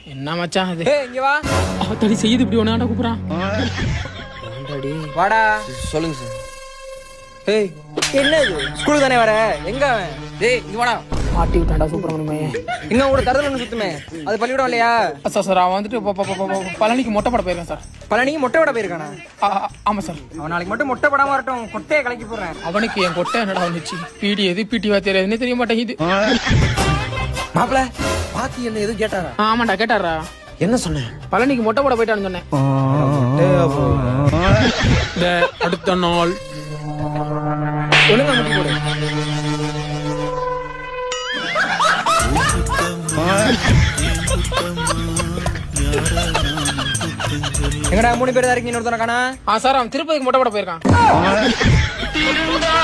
என்ன மச்சான் அது? இங்க வா. தடி செய்யுது இப்படி ஒண்ணாண்ட கூப்பிடுறான். வாடா. சொல்லுங்க சார். ஏய் என்ன இது? ஸ்கூலுக்கு தானே வர? எங்க அவன்? டேய் இங்க வாடா. மாட்டி விட்டான்டா சுப்பிரமணியமே. இங்க கூட தரதல சுத்துமே. அது பள்ளிக்கூடம் இல்லையா? சார் அவன் வந்துட்டு பழனிக்கு மொட்டை பட போயிருக்கான் சார். பழனிக்கு மொட்டை விட போயிருக்கானா? ஆமா சார். அவன் நாளைக்கு மட்டும் மொட்டை படாம வரட்டும். கொட்டையை கலக்கி போடுறேன். அவனுக்கு என் கொட்டை என்னடா வந்துச்சு? பிடி எது பிடிவா தெரியாதுன்னு தெரிய மாட்டேங்குது. மாப்பிள பாத்தி என்ன எதுவும் கேட்டாரா? ஆமாண்டா கேட்டாரா? என்ன சொன்னேன்? பழனிக்கு மொட்டை போட போயிட்டான்னு சொன்னேன். அடுத்த நாள் ஒழுங்கா முட்டி போடு. எங்கடா 3 பேர் தான் இருக்கீங்க? இன்னொருத்தன காணா? சார் அவன் திருப்பதிக்கு மொட்டை போட போயிருக்கான். திருந்தாத